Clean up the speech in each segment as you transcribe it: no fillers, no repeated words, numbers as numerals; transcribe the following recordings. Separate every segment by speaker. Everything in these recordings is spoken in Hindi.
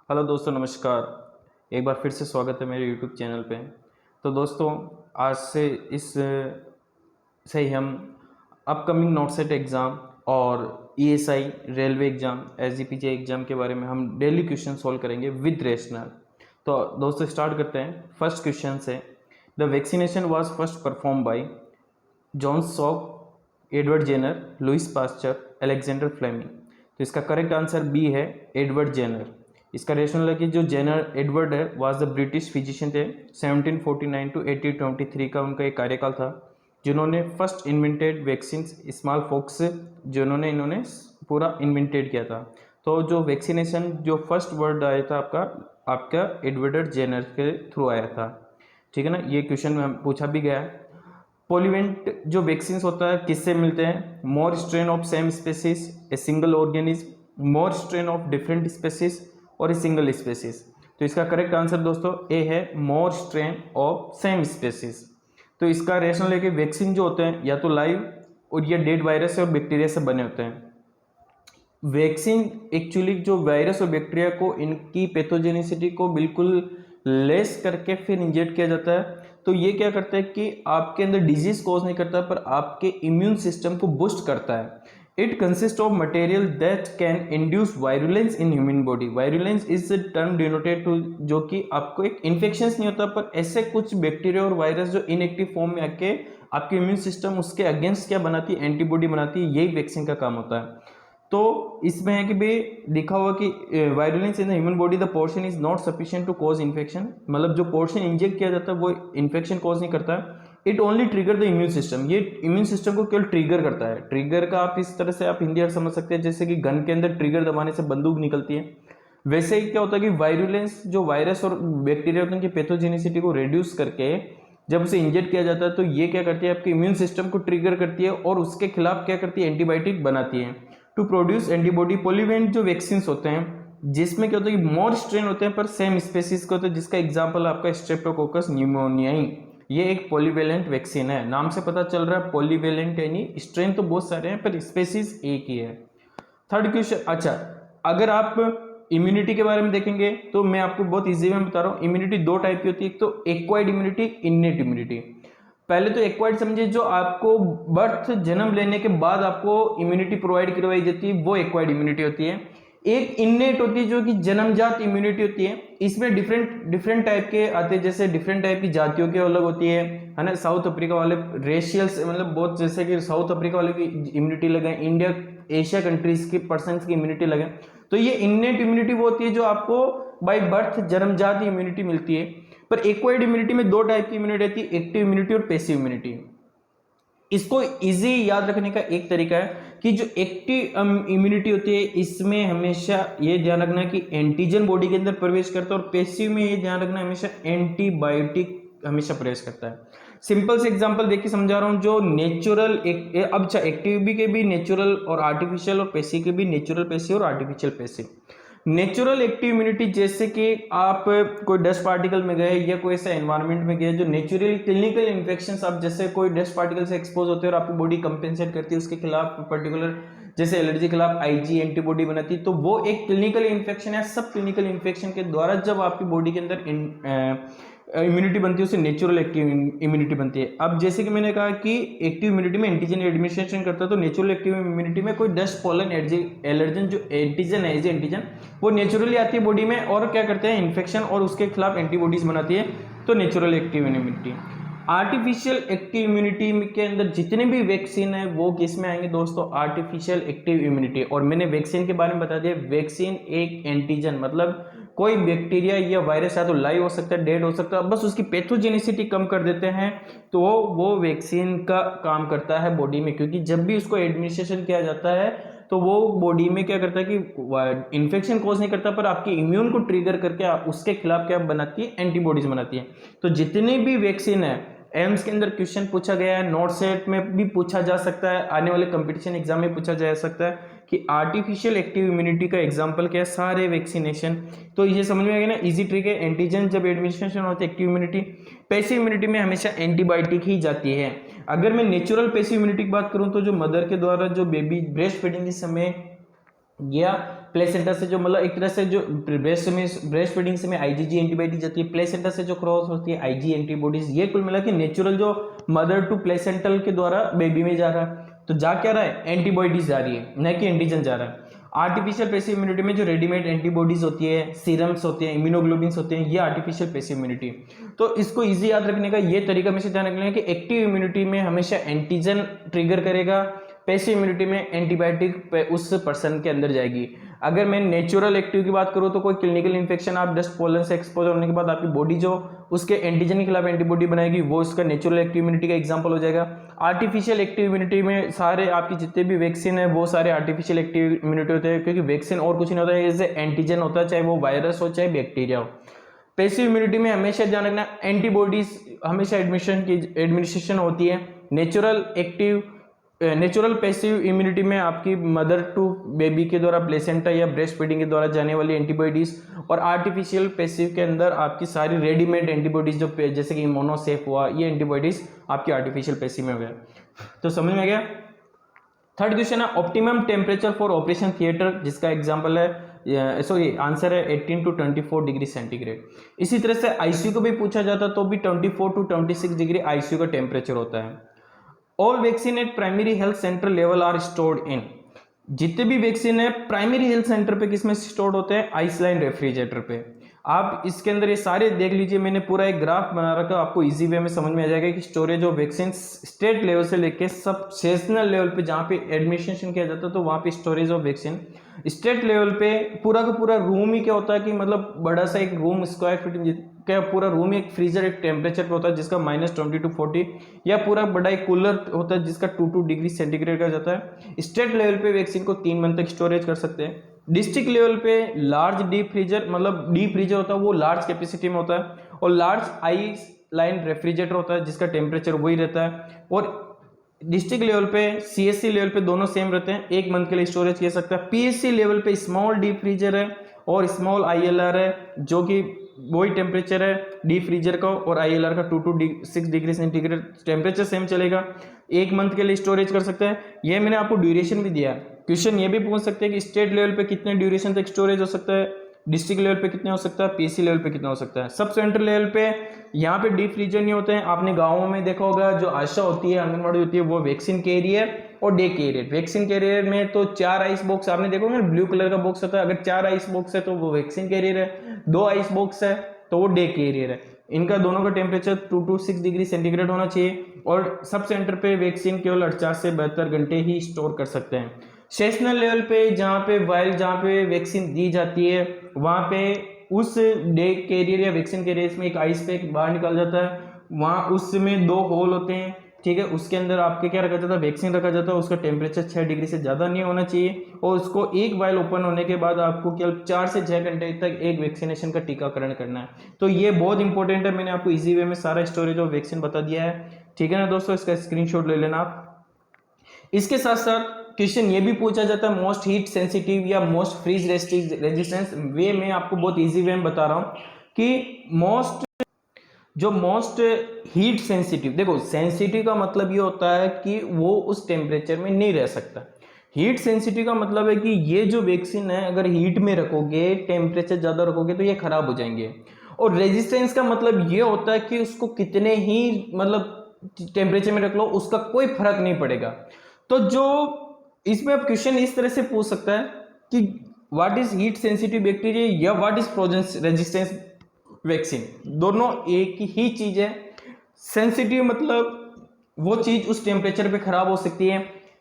Speaker 1: हेलो दोस्तों, नमस्कार। एक बार फिर से स्वागत है मेरे यूट्यूब चैनल पे। तो दोस्तों, आज से इस से ही हम अपकमिंग नॉट सेट एग्ज़ाम और ESI railway exam SGPGI exam के बारे में हम डेली क्वेश्चन सॉल्व करेंगे विद रेशनल। तो दोस्तों स्टार्ट करते हैं। फर्स्ट क्वेश्चन से, the vaccination was first perform by John Salk, Edward Jenner, Louis Pasteur, Alexander Fleming. तो इसका करेक्ट आंसर बी है, एडवर्ड जेनर। इसका रेशनल है कि जो जेनर एडवर्ड है वाज द ब्रिटिश फिजिशियन थे। 1749 टू 1823 का उनका एक कार्यकाल था, जिन्होंने first invented vaccine small pox, जिन्होंने इन्होंने पूरा इन्वेंटेड किया था। तो जो वैक्सीनेशन जो फर्स्ट वर्ड आया था आपका आपका एडवर्ड जेनर के थ्रू आया था। ठीक है ना, ये क्वेश्चन में पूछा भी गया है। पॉलीवेंट जो वैक्सीन होता है किससे मिलते हैं? More strain of same species, a single organism, more strain of different species और ए सिंगल स्पेसिस। तो इसका करेक्ट आंसर दोस्तों ए है, मोर स्ट्रेन ऑफ सेम स्पेसिस। तो इसका रेशनल है कि वैक्सीन जो होते हैं या तो लाइव और या डेड वायरस और बैक्टीरिया से बने होते हैं। वैक्सीन एक्चुअली जो वायरस और बैक्टीरिया को इनकी पैथोजेनिसिटी को बिल्कुल लेस करके फिर इंजेक्ट किया जाता है। तो ये क्या करता है कि आपके अंदर डिजीज कॉज नहीं करता, पर आपके इम्यून सिस्टम को बूस्ट करता है। It consist of material that can induce virulence in human body. Virulence is term denoted to, जो कि आपको एक इन्फेक्शन नहीं होता, पर ऐसे कुछ बैक्टीरिया और वायरस जो इनएक्टिव फॉर्म में आके आपके इम्यून सिस्टम उसके अगेंस्ट क्या बनाती है, एंटीबॉडी बनाती है। यही वैक्सीन का काम होता है। तो इसमें है कि भाई लिखा हुआ कि virulence in the human body the portion is not sufficient to cause infection, मतलब जो पोर्शन इंजेक्ट किया जाता है वो इन्फेक्शन कॉज नहीं करता है। It only trigger the immune system, ये इम्यून सिस्टम को केवल ट्रिगर करता है। ट्रिगर का आप इस तरह से आप हिंदी अर्थ समझ सकते हैं जैसे कि गन के अंदर ट्रिगर दबाने से बंदूक निकलती है। वैसे ही क्या होता है कि वायरुलेंस जो वायरस और बैक्टीरिया होते हैं उनकी पैथोजेनिसिटी को रिड्यूस करके जब उसे इंजेक्ट किया जाता है तो ये क्या करती है, आपके इम्यून सिस्टम को ट्रिगर करती है और उसके खिलाफ क्या करती है, एंटीबायोटिक बनाती है टू प्रोड्यूस एंटीबॉडी। पॉलीवेंट जो वैक्सीन होते हैं जिसमें क्या होता है कि मोर स्ट्रेन होते हैं पर सेम स्पेसिस के होते हैं, जिसका एग्जांपल आपका स्ट्रेप्टोकोकस न्यूमोनियाई। ये एक पॉलीवेलेंट वैक्सीन है, नाम से पता चल रहा है पॉलीवेलेंट, यानी स्ट्रेन तो बहुत सारे हैं पर स्पेसिस एक ही है। थर्ड क्वेश्चन, अच्छा अगर आप इम्यूनिटी के बारे में देखेंगे तो मैं आपको बहुत इजी में बता रहा हूँ। इम्यूनिटी दो टाइप की होती है, एक तो एक्वायर्ड इम्यूनिटी, इन्नेट इम्यूनिटी। पहले तो एक्वायर्ड समझिए, जो आपको बर्थ जन्म लेने के बाद आपको इम्यूनिटी प्रोवाइड करवाई जाती है, वो एक्वायर्ड इम्यूनिटी होती है। एक इन्नेट होती है जो कि जन्मजात इम्यूनिटी होती है। इसमें डिफरेंट डिफरेंट टाइप के आते हैं, जैसे डिफरेंट टाइप की जातियों की अलग होती है ना। साउथ अफ्रीका वाले रेशियल्स, मतलब बहुत, जैसे कि साउथ अफ्रीका वाले की इम्यूनिटी लगे, इंडिया एशिया कंट्रीज के पर्सन की इम्यूनिटी लगे। तो ये इन्नेट इम्यूनिटी वो होती है जो आपको बाय बर्थ जन्मजात इम्यूनिटी मिलती है। पर एक्वायर्ड इम्यूनिटी में दो टाइप की इम्यूनिटी रहती है, एक्टिव इम्यूनिटी और पैसिव इम्यूनिटी। इसको इजी याद रखने का एक तरीका है कि जो एक्टिव इम्यूनिटी होती है इसमें हमेशा ये ध्यान रखना कि एंटीजन बॉडी के अंदर प्रवेश करता है, और पैसिव में ये ध्यान रखना हमेशा एंटीबायोटिक हमेशा प्रवेश करता है। सिंपल से एग्जांपल देख के समझा रहा हूं। जो नेचुरल अब अच्छा, एक्टिव भी के भी नेचुरल और आर्टिफिशियल, और पैसिव के भी नेचुरल पैसिव और artificial passive. Natural active immunity, जैसे कि आप कोई डस्ट पार्टिकल में गए या कोई ऐसा एनवायरनमेंट में गए जो नेचुरली क्लिनिकल इन्फेक्शंस, आप जैसे कोई डस्ट पार्टिकल से एक्सपोज होते हैं और आपकी बॉडी कंपेंसेट करती है उसके खिलाफ पर्टिकुलर, जैसे एलर्जी के खिलाफ आईजी एंटीबॉडी बनाती है, तो वो एक क्लिनिकल इन्फेक्शन है। सब क्लिनिकल इन्फेक्शन के द्वारा जब आपकी बॉडी के अंदर इम्यूनिटी बनती है उसे नेचुरल एक्टिव इम्यूनिटी बनती है। अब जैसे कि मैंने कहा कि एक्टिव इम्यूनिटी में एंटीजन एडमिनिस्ट्रेशन करता है, तो नेचुरल एक्टिव इम्यूनिटी में कोई डस्ट पॉलन एलर्जन जो एंटीजन है, एंटीजन वो नेचुरली आती है बॉडी में और क्या करते हैं, इन्फेक्शन और उसके खिलाफ एंटीबॉडीज बनाती है, तो natural active immunity. Artificial active immunity के अंदर जितने भी वैक्सीन है वो किस में आएंगे दोस्तों, आर्टिफिशियल एक्टिव इम्यूनिटी। और मैंने वैक्सीन के बारे में बता दिया, वैक्सीन एक एंटीजन, मतलब कोई बैक्टीरिया या वायरस है तो लाइव हो सकता है, डेड हो सकता है, बस उसकी पैथोजेनिसिटी कम कर देते हैं, तो वो वैक्सीन का काम करता है बॉडी में। क्योंकि जब भी उसको एडमिनिस्ट्रेशन किया जाता है तो वो बॉडी में क्या करता है कि इन्फेक्शन कॉज नहीं करता, पर आपके इम्यून को ट्रिगर करके उसके खिलाफ क्या बनाती है, एंटीबॉडीज बनाती है। तो जितनी भी वैक्सीन है, एम्स के अंदर क्वेश्चन पूछा गया है, नोट सेट में भी पूछा जा सकता है, आने वाले कंपटीशन एग्जाम में पूछा जा सकता है कि आर्टिफिशियल एक्टिव इम्यूनिटी का एग्जांपल क्या है, सारे वैक्सीनेशन। तो ये समझ में आ गया ना, इजी ट्रिक है। एंटीजन जब एडमिनिस्ट्रेशन होती है एक्टिव इम्यूनिटी, पैसिव इम्यूनिटी में हमेशा एंटीबायोटिक ही जाती है। अगर मैं नेचुरल पैसिव इम्यूनिटी की बात करूं तो जो मदर के द्वारा जो बेबी ब्रेस्ट फीडिंग के समय या प्लेसेंटा से जो मतलब एक तरह से जो ब्रेस्ट फीडिंग से में आईजीजी एंटीबॉडी जाती है, प्लेसेंटा से जो क्रॉस होती है आईजी एंटीबॉडीज, ये कुल मिला के नेचुरल जो मदर टू प्लेसेंटल के द्वारा बेबी में जा रहा है, तो जा क्या रहा है, एंटीबॉडीज जा रही है, न कि एंटीजन जा रहा है। आर्टिफिशियल पैसिव इम्यूनिटी में जो रेडीमेड एंटीबॉडीज होती है, सीरम्स होते हैं, इम्यूनोग्लोबिन्स होते हैं, ये आर्टिफिशियल पैसिव इम्यूनिटी। तो इसको इजी याद रखने का ये तरीका में से ध्यान रखना है कि एक्टिव इम्यूनिटी में हमेशा एंटीजन ट्रिगर करेगा, पैसिव इम्यूनिटी में एंटीबायोटिक उस पर्सन के अंदर जाएगी। अगर मैं नेचुरल एक्टिव की बात करूं तो कोई क्लिनिकल इन्फेक्शन, आप डस्ट पोलन से एक्सपोजर होने के बाद आपकी बॉडी जो उसके एंटीजन के खिलाफ एंटीबॉडी बनाएगी, वो उसका नेचुरल एक्टिव इम्यूनिटी का एग्जांपल हो जाएगा। आर्टिफिशियल एक्टिव इम्यूनिटी में सारे आपकी जितने भी वैक्सीन है वो सारे आर्टिफिशियल एक्टिव इम्यूनिटी होते हैं, क्योंकि वैक्सीन और कुछ नहीं होता है, जैसे एंटीजन होता है, चाहे वो वायरस हो चाहे बैक्टीरिया हो। पैसिव इम्यूनिटी में हमेशा ध्यान रखना एंटीबॉडीज हमेशा एडमिनिस्ट्रेशन होती है। नेचुरल पैसिव इम्यूनिटी में आपकी मदर टू बेबी के द्वारा प्लेसेंटा या ब्रेस्ट फीडिंग के द्वारा जाने वाली एंटीबॉडीज, और आर्टिफिशियल पैसिव के अंदर आपकी सारी रेडीमेड एंटीबॉडीज जो जैसे कि मोनोसेफ हुआ, ये एंटीबॉडीज आपकी आर्टिफिशियल पैसिव में हो गया। तो समझ में आ गया। थर्ड क्वेश्चन है optimum temperature for operation theatre, जिसका एग्जाम्पल है सॉरी आंसर है 18 to 24 डिग्री सेंटीग्रेड। इसी तरह से आईसीयू को भी पूछा जाता तो भी 24 to 26 डिग्री आईसीयू का टेम्परेचर होता है। All vaccine at primary health centre level are stored in, जितने भी वैक्सीन है प्राइमरी हेल्थ सेंटर पे किस में स्टोर्ड होते हैं, आइसलाइन रेफ्रिजरेटर पे। आप इसके अंदर ये सारे देख लीजिए, मैंने पूरा एक ग्राफ बना रखा, आपको इजी वे में समझ में आ जाएगा कि storage of vaccine state level से लेके सब सेशनल लेवल पे जहाँ पे एडमिनिस्ट्रेशन किया जाता है तो वहाँ पे storage of vaccine state level पे पूरा का पूरा रूम ही क्या होता है कि मतलब बड़ा सा एक रूम स्क्वायर फीट क्या पूरा रूम एक फ्रीजर एक टेम्परेचर पे होता है जिसका -20 to 40, या पूरा बड़ा एक कूलर होता है जिसका 2 डिग्री सेंटीग्रेड का जाता है। स्टेट लेवल पे वैक्सीन को 3 मंथ तक स्टोरेज कर सकते हैं। डिस्ट्रिक्ट लेवल पे लार्ज डीप फ्रीजर, मतलब डीप फ्रीजर होता है वो लार्ज कैपेसिटी में होता है, और लार्ज आइस लाइन रेफ्रिजरेटर होता है जिसका टेम्परेचर वही रहता है। और डिस्ट्रिक्ट लेवल पे सीएससी लेवल पे दोनों सेम रहते हैं, 1 मंथ के लिए स्टोरेज किया सकता है। पीएससी लेवल पे स्मॉल डीप फ्रीजर है और स्मॉल आईएलआर है, जो कि वही टेम्परेचर है डीप फ्रीजर का, और आईएलआर का 2 to 6 degree centigrade temperature same चलेगा, 1 मंथ के लिए स्टोरेज कर सकते हैं। ये मैंने आपको ड्यूरेशन भी दिया। क्वेश्चन ये भी पूछ सकते हैं कि स्टेट लेवल पे कितने ड्यूरेशन तक स्टोरेज हो सकता है, डिस्ट्रिक्ट लेवल पे कितना हो सकता है, पीसी लेवल पे कितना हो सकता है। सब सेंटर लेवल पे यहाँ पे डीप फ्रीजर नहीं होते हैं। आपने गाँवों में देखा होगा जो आशा होती है, आंगनबाड़ी होती है, वो वैक्सीन कैरियर और डे कैरियर। वैक्सीन कैरियर में तो 4 आइस बॉक्स आपने देखोगे ना, ब्लू कलर का बॉक्स होता है, अगर 4 आइस बॉक्स है तो वो वैक्सीन कैरियर है, 2 आइस बॉक्स है तो वो डे कैरियर है। इनका दोनों का टेम्परेचर 2 to 6 डिग्री सेंटीग्रेड होना चाहिए, और सब सेंटर पे वैक्सीन केवल 48 से 72 घंटे ही स्टोर कर सकते हैं। सेशनल लेवल पे जहाँ पे वैक्सीन दी जाती है वहाँ पे उस डे कैरियर या वैक्सीन कैरियर में एक आइस पैक बाहर निकल जाता है, वहाँ उसमें 2 होल होते हैं, ठीक है। उसके अंदर आपके क्या रखा जाता है, वैक्सीन रखा जाता है, उसका टेम्परेचर 6 डिग्री से ज़्यादा नहीं होना चाहिए, और उसको एक वाइल ओपन होने के बाद आपको केवल 4 से 6 घंटे तक एक वैक्सीनेशन का टीकाकरण करना है। तो ये बहुत इंपॉर्टेंट है, मैंने आपको इजी वे में सारा स्टोरेज ऑफ वैक्सीन बता दिया है, ठीक है ना दोस्तों। इसका स्क्रीनशॉट ले लेना आप। इसके साथ साथ क्वेश्चन ये भी पूछा जाता है मोस्ट हीट सेंसिटिव या मोस्ट फ्रीज रेजिस्टेंस वे में आपको बहुत इजी वे में बता रहा हूँ कि मोस्ट हीट सेंसिटिव, देखो सेंसिटिव का मतलब ये होता है कि वो उस टेम्परेचर में नहीं रह सकता। हीट सेंसिटिव का मतलब है कि ये जो वैक्सीन है अगर हीट में रखोगे, टेम्परेचर ज़्यादा रखोगे तो ये खराब हो जाएंगे। और रेजिस्टेंस का मतलब ये होता है कि उसको कितने ही मतलब टेम्परेचर में रख लो उसका कोई फर्क नहीं पड़ेगा। तो जो इसमें अब क्वेश्चन इस तरह से पूछ सकता है कि what is heat sensitive bacteria या what is frozen resistance vaccine, दोनों एक ही चीज है। सेंसिटिव मतलब वो चीज उस टेम्परेचर पे खराब हो सकती है,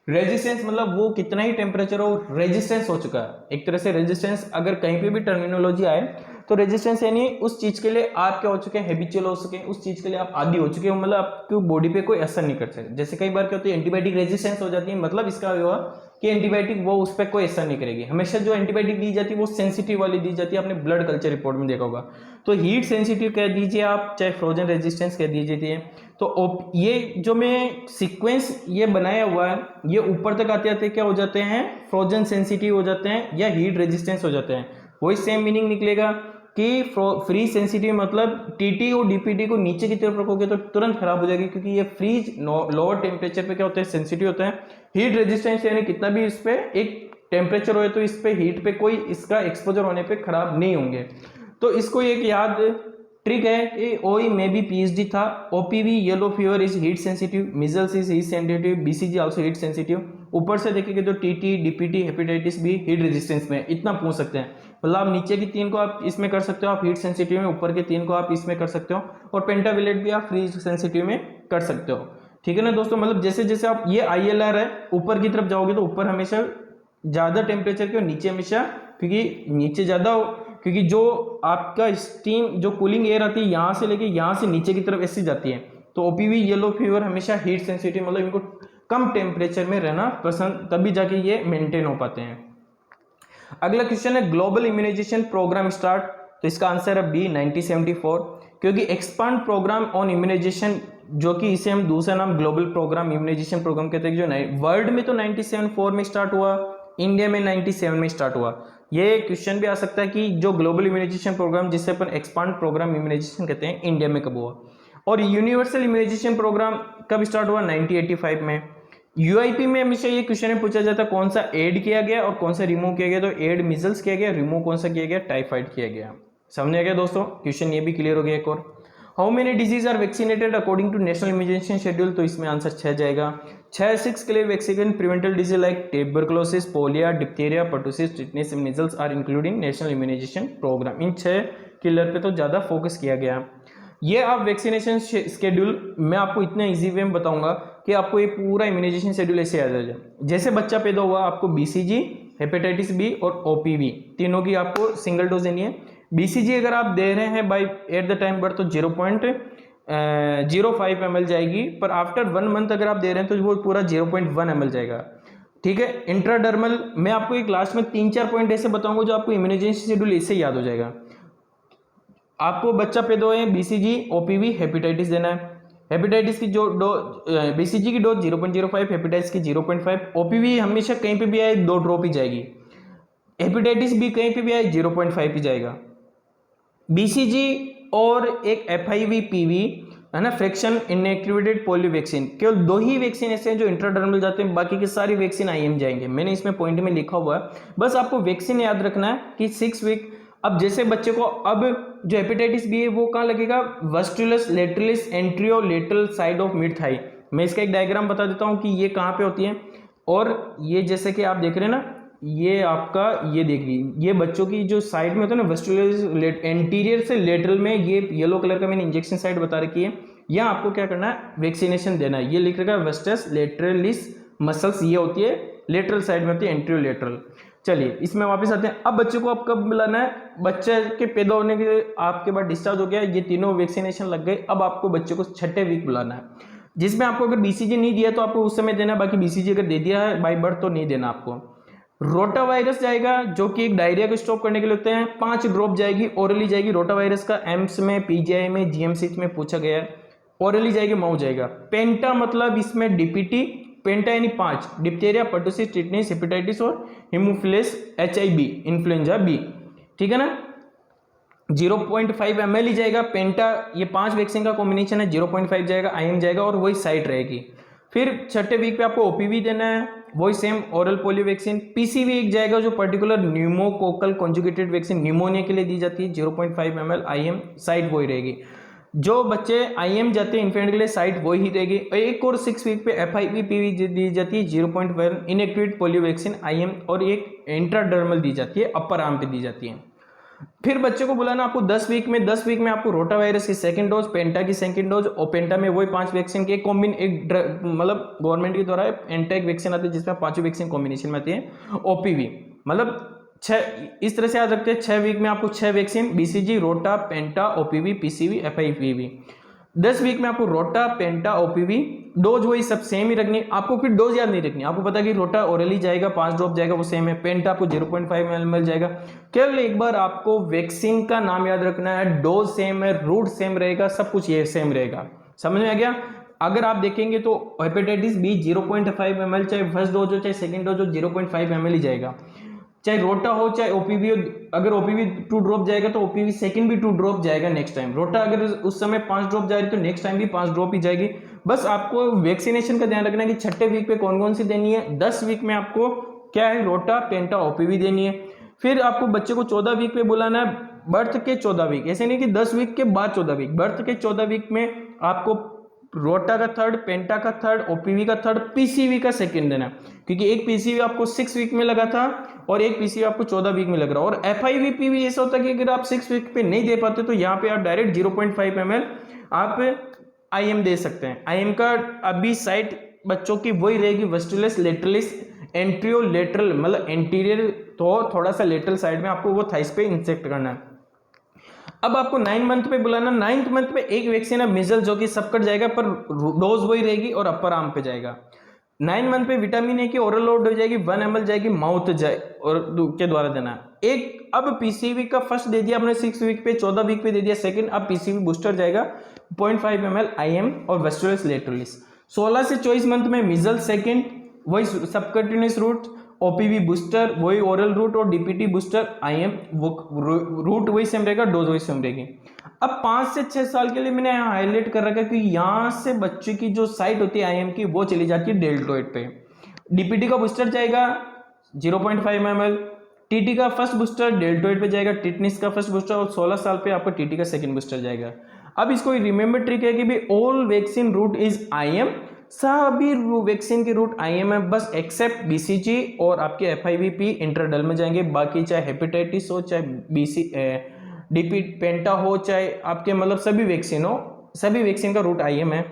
Speaker 1: रेजिस्टेंस मतलब वो कितना ही टेम्परेचर हो रेजिस्टेंस हो चुका है। एक तरह से रेजिस्टेंस अगर कहीं पे भी टर्मिनोलॉजी आए तो रेजिस्टेंस यानी उस चीज के लिए आप क्या हो चुके हैं, हैबिचुअल हो सके, उस चीज के लिए आप आदी हो चुके हो, मतलब आपकी बॉडी पे कोई असर नहीं कर सकते। जैसे कई बार क्या होती है एंटीबायोटिक रेजिस्टेंस हो जाती है, मतलब इसका हुआ कि एंटीबायोटिक वो उस पर कोई असर नहीं करेगी। हमेशा जो एंटीबायोटिक दी जाती है वो सेंसिटिव वाली दी जाती है, आपने ब्लड कल्चर रिपोर्ट में देखा होगा। तो हीट सेंसिटिव कह दीजिए आप, चाहे फ्रोजन रेजिस्टेंस कह दीजिए। तो ये जो मैं सीक्वेंस ये बनाया हुआ है ये ऊपर तक आते आते क्या हो जाते हैं, फ्रोजन सेंसिटिव हो जाते हैं या हीट रेजिस्टेंस हो जाते हैं। वही सेम मीनिंग निकलेगा कि फ्रीज सेंसिटिव मतलब टीटी और डीपीटी को नीचे की तरफ रखोगे तो तुरंत खराब हो जाएगी, क्योंकि ये फ्रीज लोअर टेम्परेचर पे क्या होता है, सेंसिटिव होता है। हीट रेजिस्टेंस यानी कितना भी इस पे एक टेम्परेचर हो तो इस पे हीट पे कोई इसका एक्सपोजर होने पे खराब नहीं होंगे। तो इसको एक याद ट्रिक है कि ओई में भी पीएचडी था, OPV yellow fever is heat sensitive, measles is heat sensitive, BCG also heat sensitive. ऊपर से देखेंगे तो टीटी डीपीटी हेपेटाइटिस भी हीट रेजिस्टेंस में, इतना पूछ सकते हैं। मतलब आप नीचे की 3 को आप इसमें कर सकते हो, आप हीट सेंसिटिव में, ऊपर के 3 को आप इसमें कर सकते हो, और पेंटाविलेट भी आप फ्रीज सेंसिटिव में कर सकते हो। ठीक है ना दोस्तों, मतलब जैसे जैसे आप ये ILR है, ऊपर की तरफ जाओगे तो ऊपर हमेशा ज्यादा टेम्परेचर के, और नीचे हमेशा, क्योंकि नीचे ज्यादा, क्योंकि जो आपका स्टीम जो कूलिंग एयर आती है यहाँ से लेके यहाँ से नीचे की तरफ ऐसी जाती है। तो ओपीवी येलो फीवर हमेशा हीट सेंसिटिव, मतलब इनको कम टेम्परेचर में रहना पसंद, तभी जाके ये मेंटेन हो पाते हैं। अगला क्वेश्चन है ग्लोबल इम्यूनाइजेशन प्रोग्राम स्टार्ट, तो इसका आंसर है बी 1974, क्योंकि एक्सपांड प्रोग्राम ऑन इम्यूनाइजेशन, जो कि इसे हम दूसरा नाम ग्लोबल प्रोग्राम इम्यूनाइजेशन प्रोग्राम कहते हैं, जो वर्ल्ड में तो 1974 में स्टार्ट हुआ, इंडिया में 97 में स्टार्ट हुआ। ये क्वेश्चन भी आ सकता है कि जो ग्लोबल इम्यूनाइजेशन प्रोग्राम, जिसे अपन एक्सपांड प्रोग्राम इम्यूनाइजेशन कहते हैं, इंडिया में कब हुआ। और यूनिवर्सल इम्यूनाइजेशन प्रोग्राम कब स्टार्ट हुआ, 1985 में। यूआईपी में हमेशा ये क्वेश्चन पूछा जाता है कौन सा ऐड किया गया और कौन सा रिमूव किया गया, तो ऐड मिजल्स किया गया, रिमूव कौन सा किया गया, टाइफाइड किया गया। समझ आ गया दोस्तों, क्वेश्चन ये भी क्लियर हो गया। एक और, how many disease are vaccinated according to national immunization schedule, तो इसमें आंसर 6 जाएगा। 6 के लिए vaccine preventable disease like tuberculosis, polio, diphtheria, pertussis, tetanus, measles are including national immunization program. इन 6 किलर पे तो ज्यादा फोकस किया गया। ये आप वैक्सीनेशन शेड्यूल मैं आपको इतने इजी वे में बताऊंगा कि आपको ये पूरा इम्यूनाइजेशन शेड्यूल ऐसे याद आ जाए। जैसे बच्चा पैदा हुआ, आपको बीसीजी, हेपेटाइटिस बी और ओपीवी तीनों की आपको सिंगल डोज देनी है। बीसीजी अगर आप दे रहे हैं by at the time birth तो 0.05 ml जाएगी, पर आफ्टर 1 मंथ अगर आप दे रहे हैं तो वो पूरा 0.1 ml जाएगा। ठीक है। इंट्राडर्मल मैं आपको एक लास्ट में 3-4 पॉइंट ऐसे बताऊंगा जो आपको इम्यूनाइजेशन शेड्यूल इससे याद हो जाएगा। आपको बच्चा पैदा हुए, बीसीजी, ओपीवी, हेपेटाइटिस देना है। हेपेटाइटिस की जो डोज, बीसीजी की डोज 0.05, हेपेटाइटिस की 0.5, ओपीवी हमेशा कहीं पे भी आए 2 ड्रॉप ही जाएगी, हेपेटाइटिस भी कहीं पे भी आए 0.5 ही जाएगा। बीसीजी और एक एफआईवी पीवी है ना, फ्रैक्शन इनएक्टिवेटेड पोलियो वैक्सीन, केवल 2 ही वैक्सीन ऐसे हैं जो इंट्राडर्मल जाते हैं, बाकी की सारी वैक्सीन आईएम जाएंगे। मैंने इसमें पॉइंट में लिखा हुआ है, बस आपको वैक्सीन याद रखना है कि 6 वीक। अब जैसे बच्चे को अब जो हेपेटाइटिस बी है वो कहाँ लगेगा, vastus lateralis antero lateral side of mid thigh. मैं इसका एक डायग्राम बता देता हूँ कि ये कहाँ पे होती है। और ये जैसे कि आप देख रहे हैं ना, ये आपका ये देखिए, ये बच्चों की जो साइड में होता है ना, वेस्टुलर एंटीरियर से लेटरल में, ये येलो कलर का मैंने इंजेक्शन साइड बता रखी है। यहाँ आपको क्या करना है, वैक्सीनेशन देना है। ये लिख रखा है वेस्टस लेटरलिस मसल्स, ये होती है लेटरल साइड में होती है, एंटीरियर लेटरल। चलिए इसमें वापस आते हैं। अब बच्चे को आप कब बुलाना है, बच्चे के पैदा होने के आपके बाद डिस्चार्ज हो गया, ये तीनों वैक्सीनेशन लग गए, अब आपको बच्चे को 6ठे वीक बुलाना है, जिसमें आपको अगर बीसीजी नहीं दिया तो आपको उस समय देना, बाकी बीसीजी अगर दे दिया है बाय बर्थ तो नहीं देना आपको। रोटा वायरस जाएगा, जो कि एक डायरिया को स्टॉप करने के लिए होते हैं, 5 ड्रॉप जाएगी, ओरली जाएगी। रोटा वायरस का एम्स में, पीजीआई में, जीएमसी में पूछा गया है। ओरली जाएगी, माउ जाएगा। पेंटा मतलब इसमें डीपीटी, पेंटा यानी 5, डिप्थीरिया, पर्टुसिस, टिटनेस, हेपेटाइटिस और हीमोफिलस एचआईवी, इन्फ्लुएंजा बी। ठीक है ना, 0.5 ml ही जाएगा पेंटा, ये 5 वैक्सीन का कॉम्बिनेशन है, 0.5 जाएगा, आईएम जाएगा और वही साइट रहेगी। फिर 6ठे वीक पे आपको ओपीवी देना है, वही same oral polio vaccine. PCV एक जाएगा, जो particular pneumococcal conjugated vaccine pneumonia के लिए दी जाती है, 0.5 ml, आईएम साइट वही रहेगी। जो बच्चे आईएम जाते हैं इन्फेंट के लिए, साइट वही ही रहेगी। एक और 6 वीक पे एफआईवी पीवी दी जाती है, 0.1 इनएक्टिवेटेड पोलियो वैक्सीन आईएम, और एक इंट्राडर्मल दी जाती है, अपर आर्म पे दी जाती है। फिर बच्चे को बुलाना आपको 10 वीक में। 10 वीक में आपको रोटा वायरस की 2nd डोज, पेंटा की 2nd डोज, और पेंटा में वही 5 वैक्सीन के मतलब गवर्नमेंट के द्वारा एंटेक वैक्सीन आती है, जिसमें 5 वैक्सीन कॉम्बिनेशन में आती है। ओपीवी मतलब 6, इस तरह से याद रखते हैं, 6 वीक में आपको 6 वैक्सीन, बीसीजी, रोटा, पेंटा, ओपीवी, पीसीवी, एफआईवी। 10 वीक में आपको रोटा, पेंटा, ओपीवी, डोज वही सब सेम ही रखनी। आपको फिर डोज याद नहीं रखनी, आपको पता कि रोटा ओरली जाएगा, 5 ड्रॉप जाएगा, वो सेम है। पेंटा आपको 0.5 ml जाएगा। केवल एक बार आपको वैक्सीन का नाम याद रखना है, डोज सेम है, रूट सेम रहेगा, सब कुछ ये सेम रहेगा। समझ में आ गया। अगर आप देखेंगे तो हेपेटाइटिस बी 0.5 ml, चाहे फर्स्ट डोज हो चाहे सेकंड डोज हो, 0.5 ml ही जाएगा। चाहे रोटा हो चाहे ओपीवी हो, अगर ओपीवी 2 ड्रॉप जाएगा तो ओपीवी सेकंड भी 2 ड्रॉप जाएगा नेक्स्ट टाइम। रोटा अगर उस समय 5 ड्रॉप जा रही तो नेक्स्ट टाइम भी 5 ड्रॉप ही जाएगी। बस आपको वैक्सीनेशन का ध्यान रखना है कि 6ठे वीक पे कौन कौन सी देनी है। 10 वीक में आपको क्या है, रोटा, पेंटा, ओपीवी देनी है। फिर आपको बच्चे को 14 वीक पे बुलाना है, बर्थ के 14 वीक, ऐसे नहीं कि 10 वीक के बाद 14 वीक, बर्थ के 14 वीक में आपको रोटा का थर्ड, पेंटा का थर्ड, ओपीवी का थर्ड, पीसीवी का सेकंड देना, क्योंकि एक पीसीवी आपको 6 वीक में लगा था और एक पीसीवी आपको 14 वीक में लग रहा है। और एफआईवीपी भी ऐसा होता है कि अगर आप 6 वीक पे नहीं दे पाते तो यहाँ पे आप डायरेक्ट 0.5 ml आप आईएम दे सकते हैं। आईएम का अभी साइट बच्चों की वही रहेगी, वेस्टिबुलस लेटरलिस एंट्रियो लेटरल, मतलब एंटीरियर, तो थोड़ा सा लेटरल साइड में आपको वो थाइस पे इंजेक्ट करना है। अब आपको 9 मंथ पे बुलाना, 9th मंथ पे एक वैक्सीन है मिजल जो कि सब कट जाएगा पर डोज वही रहेगी और अपर आर्म पे जाएगा। 9 मंथ पे विटामिन ए की ओरल लोड हो जाएगी, 1 ml जाएगी माउथ जाए और के द्वारा देना है। एक अब पीसीवी का फर्स्ट दे दिया आपने 6 वीक पे, 14 वीक पे दे दिया सेकंड, अब पीसीवी बूस्टर जाएगा 0.5 ml आईएम और वेस्टिबुलस लेटरलिस। 16 से 24 मंथ में मिजल सेकंड, वही सबकंटिन्यूअस रूट, ओपीवी बूस्टर वही ओरल रूट और डीपीटी बूस्टर आईएम, वो रूट वही सेम रहेगा, डोज वही सेम रहेगी। अब 5 से 6 साल के लिए मैंने यहाँ हाईलाइट कर रखा है कि यहाँ से बच्चे की जो साइट होती है आईएम की वो चली जाती है डेल्टोइड पे। डीपीटी का बूस्टर जाएगा 0.5 ml, टीटी का फर्स्ट बूस्टर डेल्टोइड पे जाएगा, टिटनिस का फर्स्ट बूस्टर, और 16 साल पे आपको टीटी का सेकंड बूस्टर जाएगा। अब इसको रिमेंबर ट्रिक है कि भाई all vaccine route is IM, सभी वैक्सीन के रूट आईएम है, बस एक्सेप्ट बीसीजी और आपके एफआईवीपी इंटरडल में जाएंगे, बाकी चाहे हेपेटाइटिस हो, चाहे बीसी डीपी पेंटा हो, चाहे आपके मतलब सभी वैक्सीन हो, सभी वैक्सीन का रूट आईएम है।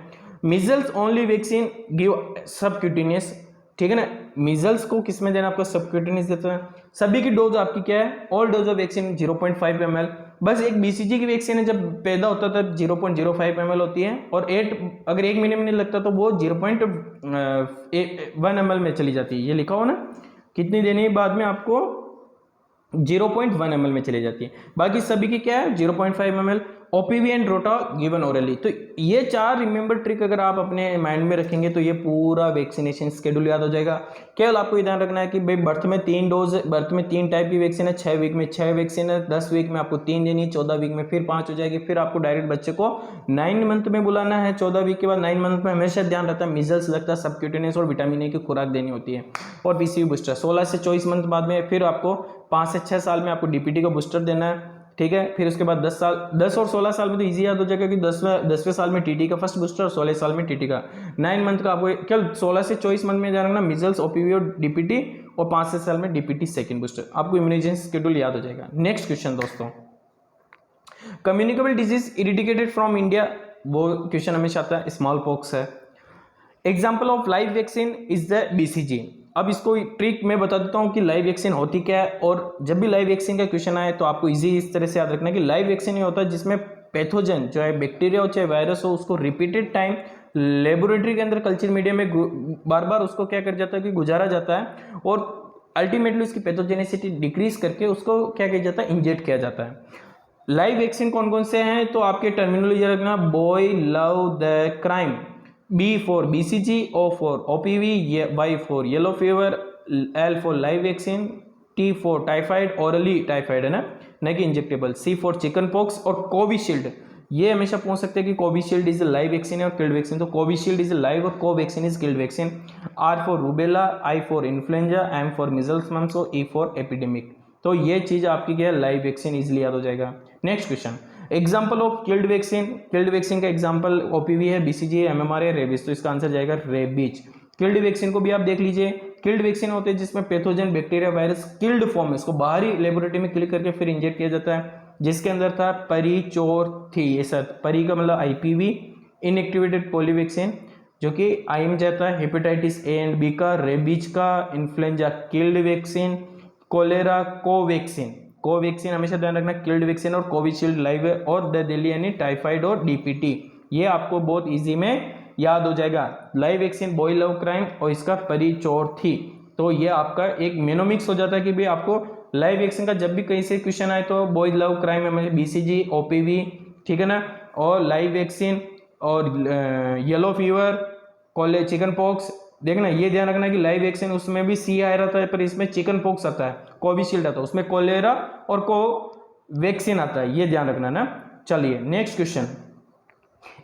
Speaker 1: Measles only vaccine give subcutaneous, ठीक है ना, मिजल्स को किस में देना, आपको सबक्यूटेनियस देता है। सभी की डोज आपकी क्या है, all dose of vaccine 0.5 ml, बस एक बीसीजी की वैक्सीन है जब पैदा होता था 0.05 ml होती है, और 8 अगर 1 महीने में नहीं लगता तो वो 0.1 ml में चली जाती है, ये लिखा हो ना कितनी देनी है, बाद में आपको 0.1 ml में चली जाती है। बाकी सभी की क्या है 0.5 ml, ओपीवी एंड रोटा गिवन ओरली। तो ये 4 रिमेंबर ट्रिक अगर आप अपने माइंड में रखेंगे तो ये पूरा वैक्सीनेशन शेड्यूल याद हो जाएगा। केवल आपको ये ध्यान रखना है कि भाई बर्थ में 3 डोज, बर्थ में 3 टाइप की वैक्सीन है, 6 वीक में 6 वैक्सीन है, 10 वीक में आपको 3 देनी है, 14 वीक में फिर 5 हो जाएगी। फिर आपको डायरेक्ट बच्चे को 9 मंथ में बुलाना है, 14 वीक के बाद 9 मंथ में हमेशा ध्यान रहता है मिजल्स लगता है, सबक्यूटेनियस और विटामिन ए की खुराक देनी होती है, और पीसीवी बूस्टर 16 से 24 मंथ बाद में। फिर आपको 5 से 6 साल में आपको डीपीटी का बूस्टर देना है, ठीक है। फिर उसके बाद 10 और 16 साल में तो इजी याद हो जाएगा कि 10वें साल में टीटी का फर्स्ट बूस्टर और 16 साल में टीटी का। 9 मंथ का आपको केवल 16 से 24 मंथ में ध्यान रखना मिजल्स, ओपीवी और डीपीटी, और 5 से साल में डीपीटी सेकंड बूस्टर, आपको इम्यूनाइजेशन शेड्यूल याद हो जाएगा। नेक्स्ट क्वेश्चन दोस्तों, communicable disease eradicated from India, वो क्वेश्चन हमेशा आता है, स्मॉल पॉक्स है। Example of live vaccine is the BCG. अब इसको ट्रिक मैं बता देता हूँ कि लाइव वैक्सीन होती क्या है, और जब भी लाइव वैक्सीन का क्वेश्चन आए तो आपको इजी इस तरह से याद रखना है कि लाइव वैक्सीन ये होता है जिसमें पैथोजन चाहे बैक्टीरिया हो चाहे वायरस हो उसको रिपीटेड टाइम लेबोरेटरी के अंदर कल्चर मीडिया में बार बार उसको क्या कर जाता है कि गुजारा जाता है, और अल्टीमेटली उसकी पैथोजेनिसिटी डिक्रीज करके उसको क्या किया जाता है, इंजेक्ट किया जाता है। लाइव वैक्सीन कौन कौन से हैं, तो आपके टर्मिनोलॉजी रखना, boy love the crime, B for BCG, O for OPV, Y for yellow fever, L for live vaccine, T for typhoid, orally typhoid है ना कि injectable, C for chicken pox, और कोविशील्ड। ये हमेशा पूछ सकते हैं कि कोविशील्ड इज लाइव वैक्सीन और किल्ड वैक्सीन, तो कोविशील्ड इज लाइव और Covaxin is killed vaccine. R for rubella, I for influenza, M for measles mumps, और E for एपिडेमिक। तो ये चीज आपकी क्या है, लाइव वैक्सीन इजिली याद हो जाएगा। Next question, example of killed vaccine. Killed vaccine का एग्जाम्पल ओपीवी है, बीसीजी है, एमएमआर है, रेबीज, तो इसका आंसर जाएगा रेबीज। किल्ड वैक्सीन को भी आप देख लीजिए, किल्ड वैक्सीन होते हैं जिसमें pathogen bacteria virus killed form में इसको बाहरी लेबोरेटरी में क्लिक करके फिर इंजेक्ट किया जाता है, जिसके अंदर था परिचोर्थी, ये सब परी का मतलब आईपीवी, इनएक्टिवेटेड पॉलीवैक्सीन जो कि आईएम जाता है, हेपेटाइटिस ए एंड बी का, रेबीज का, influenza killed vaccine, cholera Covaxin. Covaxin हमेशा ध्यान रखना, किल्ड वैक्सीन, और कोविशील्ड लाइव है, और द दिल्ली यानी टाइफाइड और डीपीटी। ये आपको बहुत इजी में याद हो जाएगा। Live vaccine boy love crime और इसका परिचोर्थी, तो ये आपका एक मेनोमिक्स हो जाता है कि भाई आपको लाइव वैक्सीन का जब भी कहीं से क्वेश्चन आए तो बॉय लव क्राइम में बीसीजी, ओपीवी, ठीक है ना, और लाइव वैक्सीन और येलो फीवर, चिकन पॉक्स। देखना ये ध्यान रखना कि लाइव वैक्सीन उसमें भी सी आ रहा था पर इसमें चिकन पॉक्स आता है, कोविशील्ड आता है, उसमें कोलेरा और कोवैक्सीन आता है, ये ध्यान रखना ना। चलिए next question,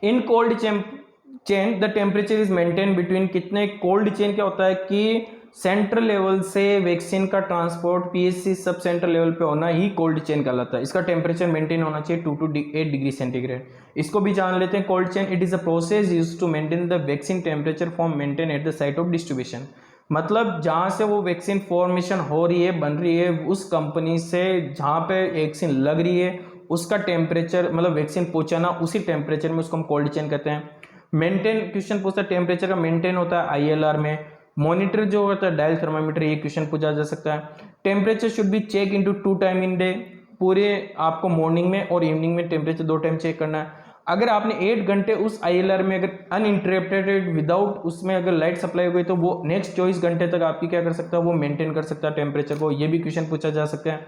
Speaker 1: in cold chain the temperature is maintain between, कितने कोल्ड चेन क्या होता है कि सेंट्रल लेवल से वैक्सीन का ट्रांसपोर्ट पीएससी सब सेंट्रल लेवल पे होना ही कोल्ड चेन कहलाता है। इसका टेम्परेचर मेंटेन होना चाहिए 2 to 8 डिग्री सेंटीग्रेड। इसको भी जान लेते हैं। Cold chain it is a process used to maintain the vaccine temperature form maintain at the site of distribution. मतलब जहाँ से वो वैक्सीन फॉर्मेशन हो रही है, बन रही है, उस कंपनी से जहाँ पे वैक्सीन लग रही है उसका टेम्परेचर, मतलब वैक्सीन पहुंचाना उसी टेम्परेचर में, उसको हम कोल्ड चेन कहते हैं। मेंटेन क्वेश्चन पूछता है टेम्परेचर का मेंटेन होता है आईएलआर में। मॉनिटर जो होता है डायल थर्मामीटर, ये क्वेश्चन पूछा जा सकता है। Temperature should be check into 2 time in day. पूरे आपको मॉर्निंग में और इवनिंग में टेम्परेचर 2 टाइम चेक करना है। अगर आपने 8 घंटे उस आईएलआर में अगर अनइंटरप्टेड विदाउट उसमें अगर लाइट सप्लाई हो गई तो वो नेक्स्ट 24 घंटे तक आपकी क्या कर सकता है, वो मेंटेन कर सकता है टेम्परेचर को। ये भी क्वेश्चन पूछा जा सकता है।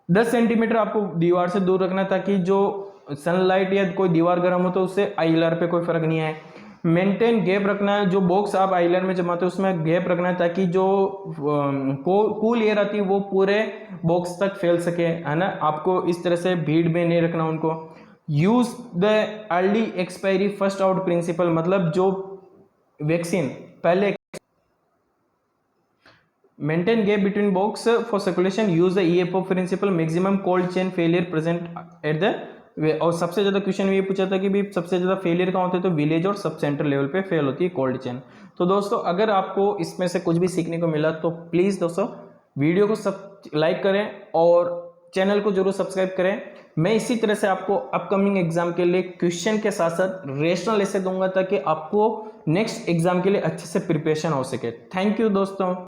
Speaker 1: 10 सेंटीमीटर आपको दीवार से दूर रखना ताकि जो सनलाइट या कोई दीवार गर्म हो तो उससे आईएलआर पे कोई फर्क नहीं आए। मेंटेन गैप रखना है, जो बॉक्स आप आईएलआर में जमाते हो उसमें गैप रखना है ताकि जो कूल एयर आती है वो पूरे बॉक्स तक फैल सके, है ना। आपको इस तरह से भीड़ में नहीं रखना उनको। Use the early expiry first out principle, मतलब जो वैक्सीन पहले maintain gap between box for circulation, use the EFO principle, maximum cold chain failure present at the. और सबसे ज्यादा क्वेश्चन ये पूछा था कि भी सबसे ज्यादा फेलियर कहाँ होते हैं, तो विलेज और सब सेंटर लेवल पे फेल होती है कोल्ड चेन। तो दोस्तों अगर आपको इसमें से कुछ भी सीखने को मिला तो प्लीज दोस्तों वीडियो को सब लाइक करें और चैनल को जरूर सब्सक्राइब करें। मैं इसी तरह से आपको अपकमिंग एग्जाम के लिए क्वेश्चन के साथ साथ रेशनल ऐसे दूंगा ताकि आपको नेक्स्ट एग्जाम के लिए अच्छे से प्रिपरेशन हो सके। थैंक यू दोस्तों।